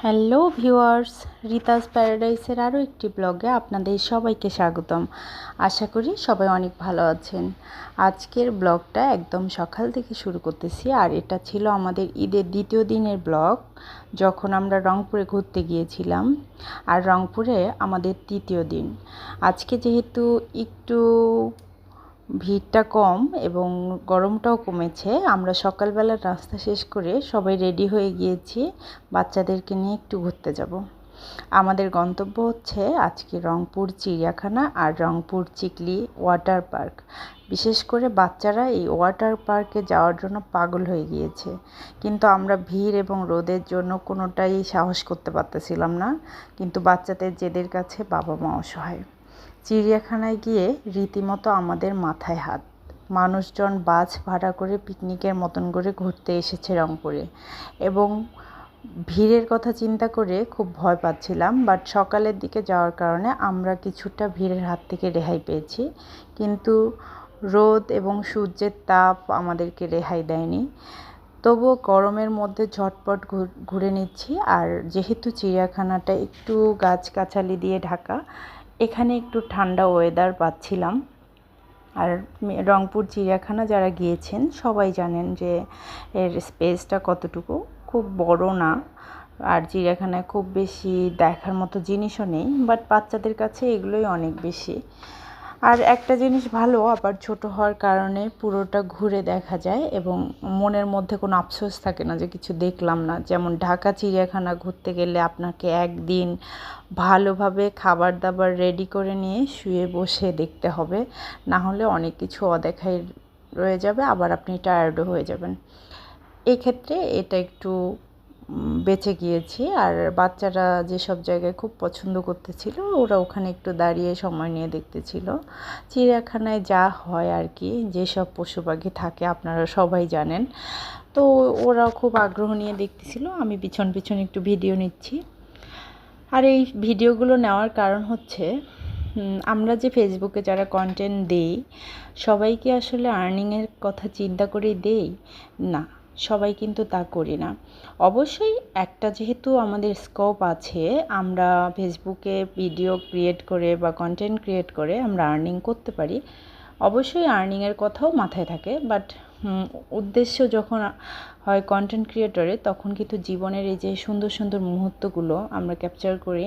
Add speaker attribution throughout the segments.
Speaker 1: Hello viewers, রিতাস প্যারাডাইসের আরও একটি ব্লগে আপনাদের সবাইকে স্বাগতম। আশা করি সবাই অনেক ভালো আছেন। আজকের ব্লগটা একদম সকাল থেকে শুরু করতেছি, আর এটা ছিল আমাদের ঈদের দ্বিতীয় দিনের ব্লগ, যখন আমরা রংপুরে ঘুরতে গিয়েছিলাম। আর রংপুরে আমাদের তৃতীয় দিন। আজকে যেহেতু একটু ভিড়টা কম এবং গরমটাও কমেছে, আমরা সকালবেলা নাস্তা শেষ করে সবাই রেডি হয়ে গিয়েছি বাচ্চাদেরকে নিয়ে একটু ঘুরতে যাব। আমাদের গন্তব্য হচ্ছে আজকে রংপুর চিড়িয়াখানা আর রংপুর চিকলি ওয়াটার পার্ক। বিশেষ করে বাচ্চারা এই ওয়াটার পার্কে যাওয়ার জন্য পাগল হয়ে গিয়েছে, কিন্তু আমরা ভিড় এবং রোদের জন্য কোনোটাই সাহস করতে পারতেছিলাম না। কিন্তু বাচ্চাদের জেদের কাছে বাবা মা অসহায়। চিড়িয়াখানায় গিয়ে রীতিমতো আমাদের মাথায় হাত। মানুষজন বাস ভাড়া করে পিকনিকের মতন করে ঘুরতে এসেছে রংপুরে, এবং ভিড়ের কথা চিন্তা করে খুব ভয় পাচ্ছিলাম। বাট সকালের দিকে যাওয়ার কারণে আমরা কিছুটা ভিড়ের হাত থেকে রেহাই পেয়েছি, কিন্তু রোদ এবং সূর্যের তাপ আমাদেরকে রেহাই দেয়নি। তবুও গরমের মধ্যে ঝটপট ঘুরে নিচ্ছি। আর যেহেতু চিড়িয়াখানাটা একটু গাছগাছালি দিয়ে ঢাকা, এখানে একটু ঠান্ডা ওয়েদার পাচ্ছিলাম। আর রংপুর চিড়িয়াখানা যারা গিয়েছেন সবাই জানেন যে এর স্পেসটা কতটুকু, খুব বড় না। আর চিড়িয়াখানায় খুব বেশি দেখার মতো জিনিসও নেই, বাট বাচ্চাদের কাছে এগুলোই অনেক বেশি। আর একটা জিনিস ভালো, আবার ছোট হওয়ার কারণে পুরোটা ঘুরে দেখা যায় এবং মনের মধ্যে কোনো আফসোস থাকে না যে কিছু দেখলাম না। যেমন ঢাকা চিড়িয়াখানা ঘুরতে গেলে আপনাকে একদিন ভালোভাবে খাবার দাবার রেডি করে নিয়ে শুয়ে বসে দেখতে হবে, না হলে অনেক কিছু অদেখাই রয়ে যাবে, আবার আপনি টায়ার্ডও হয়ে যাবেন। এক্ষেত্রে এটা একটু বেঁচে গিয়েছি। আর বাচ্চারা যেসব জায়গায় খুব পছন্দ করতেছিল, ওরা ওখানে একটু দাঁড়িয়ে সময় নিয়ে দেখতেছিল। চিড়িয়াখানায় যা হয় আর কি, যেসব পশু পাখি থাকে আপনারা সবাই জানেন, তো ওরা খুব আগ্রহ নিয়ে দেখতেছিল, আমি পিছন পিছন একটু ভিডিও নিচ্ছি। আর এই ভিডিওগুলো নেওয়ার কারণ হচ্ছে, আমরা যে ফেসবুকে যারা কন্টেন্ট দেই, সবাই কি আসলে আর্নিংয়ের কথা চিন্তা করেই দেই? না, সবাই কিন্তু তা করি না। অবশ্যই একটা যেহেতু আমাদের স্কোপ আছে, আমরা ফেসবুকে ভিডিও ক্রিয়েট করে বা কন্টেন্ট ক্রিয়েট করে আমরা আর্নিং করতে পারি, অবশ্যই আর্নিংয়ের কথাও মাথায় থাকে। বাট উদ্দেশ্য যখন হয় কন্টেন্ট ক্রিয়েটরে, তখন কিন্তু জীবনের এই যে সুন্দর সুন্দর মুহূর্তগুলো আমরা ক্যাপচার করি।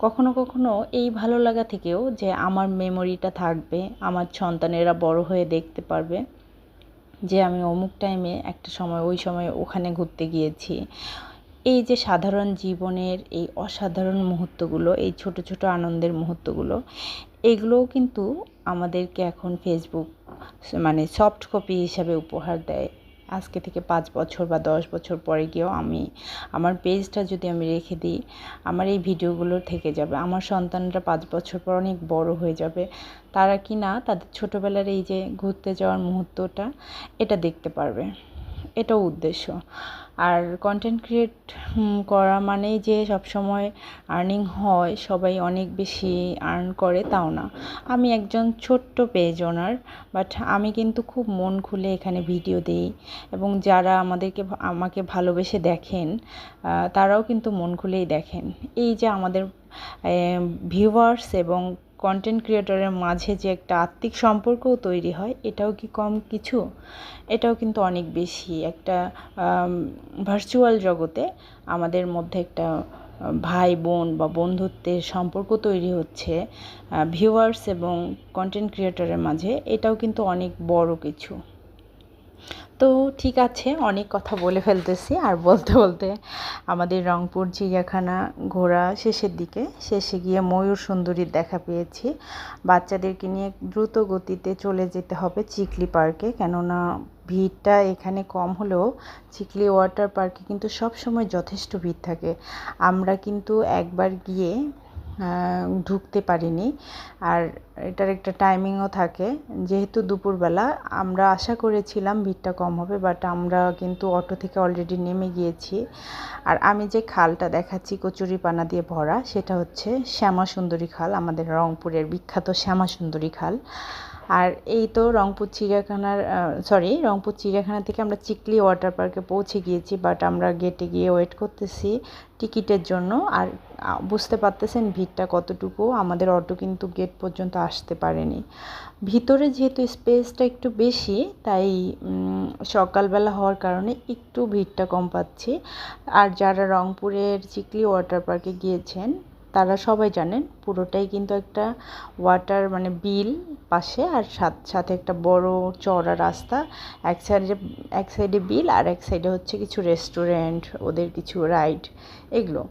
Speaker 1: কখনো কখনো এই ভালো লাগা থেকেও যে আমার মেমোরিটা থাকবে, আমার সন্তানেরা বড় হয়ে দেখতে পারবে যে আমি অমুক টাইমে একটা সময় ওই সময় ওখানে ঘুরতে গিয়েছি। এই যে সাধারণ জীবনের এই অসাধারণ মুহূর্তগুলো, এই ছোট ছোট আনন্দের মুহূর্তগুলো, এগুলোও কিন্তু আমাদেরকে এখন ফেসবুক মানে সফট কপি হিসাবে উপহার দেয়। আজকে থেকে 5 বছর বা 10 বছর পরে গিয়েও আমার পেজটা যদি আমি রেখে দিই, আমার এই ভিডিওগুলো থেকে যাবে। আমার সন্তানরা 5 বছর পর অনেক বড় হয়ে যাবে, তারা কি না তাদের ছোটোবেলার এই যে ঘুরতে যাওয়ার মুহূর্তটা এটা দেখতে পারবে। এটাও উদ্দেশ্য। আর কন্টেন্ট ক্রিয়েট করা মানেই যে সবসময় আর্নিং হয়, সবাই অনেক বেশি আর্ন করে তাও না। আমি একজন ছোট্ট পেজ ওনার, বাট আমি কিন্তু খুব মন খুলে এখানে ভিডিও দিই, এবং যারা আমাকে ভালোবেসে দেখেন, তারাও কিন্তু মন খুলেই দেখেন। এই যে আমাদের ভিউয়ার্স এবং কন্টেন্ট ক্রিয়েটরের মাঝে যে একটা আত্মিক সম্পর্কও তৈরি হয়, এটাও কি কম কিছু? এটাও কিন্তু অনেক বেশি। একটা ভার্চুয়াল জগতে আমাদের মধ্যে একটা ভাই বোন বা বন্ধুত্বের সম্পর্ক তৈরি হচ্ছে ভিউয়ার্স এবং কন্টেন্ট ক্রিয়েটরের মাঝে, এটাও কিন্তু অনেক বড় কিছু। তো ঠিক আছে, অনেক কথা বলে ফেলতেছি। আর বলতে বলতে আমাদের রংপুর চিড়িয়াখানা ঘোরা শেষে গিয়ে ময়ূর সুন্দরীর দেখা পেয়েছি। বাচ্চাদেরকে নিয়ে দ্রুত গতিতে চলে যেতে হবে চিকলি পার্কে, কেননা ভিড়টা এখানে কম হলেও চিকলি ওয়াটার পার্কে কিন্তু সব সময় যথেষ্ট ভিড় থাকে। আমরা কিন্তু একবার গিয়ে ঢুকতে পারিনি। আর এটার একটা টাইমিংও থাকে, যেহেতু দুপুরবেলা আমরা আশা করেছিলাম ভিড়টা কম হবে, বাট আমরা কিন্তু অটো থেকে অলরেডি নেমে গিয়েছি। আর আমি যে খালটা দেখাচ্ছি কচুরিপানা দিয়ে ভরা, সেটা হচ্ছে শ্যামা সুন্দরী খাল, আমাদের রংপুরের বিখ্যাত শ্যামা সুন্দরী খাল। আর এই তো রংপুর চিড়িয়াখানা থেকে আমরা চিকলি ওয়াটার পার্কে পৌঁছে গিয়েছি, বাট আমরা গেটে গিয়ে ওয়েট করতেছি টিকিটের জন্য। আর বুঝতে পারতেছেন ভিড়টা কতটুকু, আমাদের অটো কিন্তু গেট পর্যন্ত আসতে পারেনি। ভিতরে যেহেতু স্পেসটা একটু বেশি, তাই সকালবেলা হওয়ার কারণে একটু ভিড়টা কম পাচ্ছি। আর যারা রংপুরের চিকলি ওয়াটার পার্কে গিয়েছেন তারা সবাই জানেন পুরোটাই কিন্তু একটা ওয়াটার মানে বিল পাশে, আর সাথে একটা বড় চওড়া রাস্তা। এক সাইডে বিল আর এক সাইডে হচ্ছে কিছু রেস্টুরেন্ট, ওদের কিছু রাইড, এগুলো।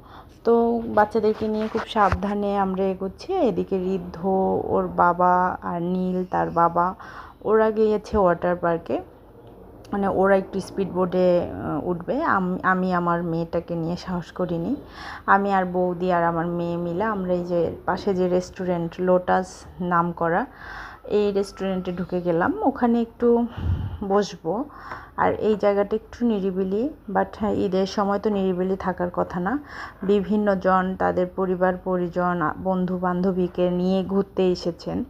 Speaker 1: তো বাচ্চাদেরকে নিয়ে খুব সাবধানে আমরা এগোচ্ছি। এদিকে ঋদ্ধ, ওর বাবা আর নীল তার বাবা, ওরা গিয়েছে ওয়াটার পার্কে। মানে ওরা একটু স্পিড বোটে উঠবে, আমি আমার মেয়েটাকে নিয়ে সাহস করিনি। আমি আর বৌদি আর আমার মেয়ে মিলে আমরা এই যে পাশে যে রেস্টুরেন্ট লোটাস নাম করা, এই রেস্টুরেন্টে ঢুকে গেলাম, ওখানে একটু বসবো। আর এই জায়গাটা একটু নিরিবিলি, বাট হ্যাঁ ঈদের সময় তো নিরিবিলি থাকার কথা না। বিভিন্ন জন তাদের পরিবার পরিজন বন্ধু বান্ধবীকে নিয়ে ঘুরতে এসেছেন।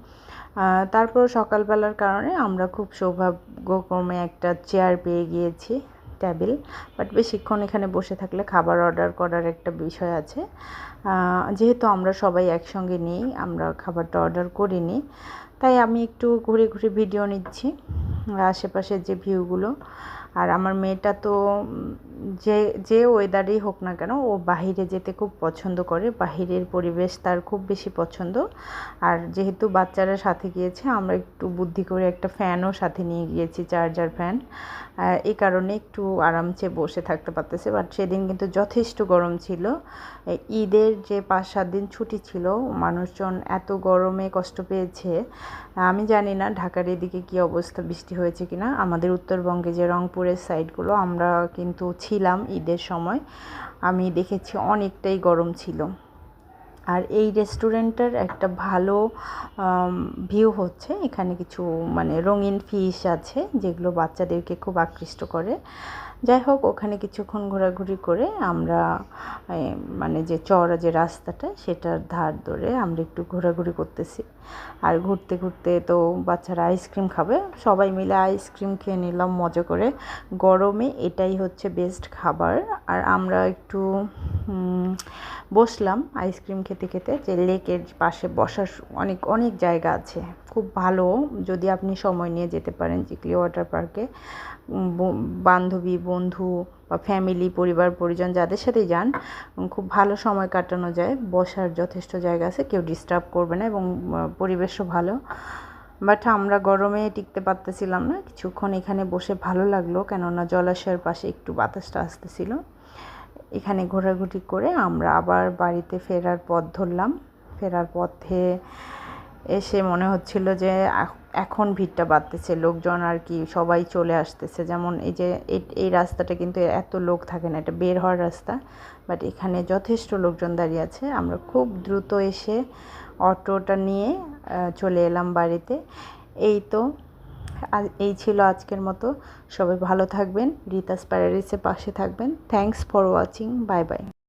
Speaker 1: তারপর সকালবেলার কারণে আমরা খুব সৌভাগ্যক্রমে একটা চেয়ার পেয়ে গিয়েছি, টেবিল। বাট বেশিক্ষণ এখানে বসে থাকলে খাবার অর্ডার করার একটা বিষয় আছে। যেহেতু আমরা সবাই একসঙ্গে নেই, আমরা খাবারটা অর্ডার করিনি, তাই আমি একটু ঘুরে ঘুরে ভিডিও নিচ্ছি আশেপাশের যে ভিউগুলো। আর আমার মেয়েটা তো যে যে ওয়েদারেই হোক না কেন ও বাহিরে যেতে খুব পছন্দ করে, বাহিরের পরিবেশ তার খুব বেশি পছন্দ। আর যেহেতু বাচ্চারা সাথে গিয়েছে, আমরা একটু বুদ্ধি করে একটা ফ্যানও সাথে নিয়ে গিয়েছি, চার্জার ফ্যান। এই কারণে একটু আরামসে বসে থাকতে পারতেছে। বাট সেদিন কিন্তু যথেষ্ট গরম ছিল। ঈদের যে 5-7 দিন ছুটি ছিল, মানুষজন এত গরমে কষ্ট পেয়েছে। আমি জানি না ঢাকার এদিকে কী অবস্থা, বৃষ্টি হয়েছে কি না। আমাদের উত্তরবঙ্গে যে রংপুরের সাইডগুলো আমরা কিন্তু ছিলাম ঈদের সময়, আমি দেখেছি অনেকটাই গরম ছিল। আর এই রেস্টুরেন্টের একটা ভালো ভিউ হচ্ছে, এখানে কিছু মানে রঙিন ফিশ আছে যেগুলো বাচ্চাদেরকে খুব আকৃষ্ট করে। যাই হোক, ওখানে কিছুক্ষণ ঘোরাঘুরি করে আমরা মানে যে চওড়া যে রাস্তাটা সেটার ধার ধরে আমরা একটু ঘোরাঘুরি করতেছি। আর ঘুরতে ঘুরতে তো বাচ্চারা আইসক্রিম খাবে, সবাই মিলে আইসক্রিম খেয়ে নিলাম মজা করে। গরমে এটাই হচ্ছে বেস্ট খাবার। আর আমরা একটু বসলাম আইসক্রিম খেতে খেতে। যে লেকের পাশে বসার অনেক অনেক জায়গা আছে, খুব ভালো। যদি আপনি সময় নিয়ে যেতে পারেন চিকলি ওয়াটার পার্কে, বান্ধবী বন্ধু বা ফ্যামিলি পরিবার পরিজন যাদের সাথেই যান, খুব ভালো সময় কাটানো যায়। বসার যথেষ্ট জায়গা আছে, কেউ ডিস্টার্ব করবে না এবং পরিবেশও ভালো। বাট আমরা গরমে টিকতে পারতেছিলাম না, কিছুক্ষণ এখানে বসে ভালো লাগলো, কেননা জলাশয়ের পাশে একটু বাতাসটা আসতেছিল। এখানে ঘোরাঘুরি করে আমরা আবার বাড়িতে ফেরার পথ ধরলাম। ফেরার পথে এসে মনে হচ্ছিল যে এখন ভিড়টা বাড়তেছে, লোকজন আর কি সবাই চলে আসতেছে। যেমন এই যে এই রাস্তাটা কিন্তু এত লোক থাকে না, এটা বের হওয়ার রাস্তা, বাট এখানে যথেষ্ট লোকজন দাঁড়িয়ে আছে। আমরা খুব দ্রুত এসে অটোটা নিয়ে চলে এলাম বাড়িতে। এই তো এই ছিল আজকের মতো। সবাই ভালো থাকবেন, রিতাস প্যারাডাইসের পাশে থাকবেন। Thanks for watching, bye bye.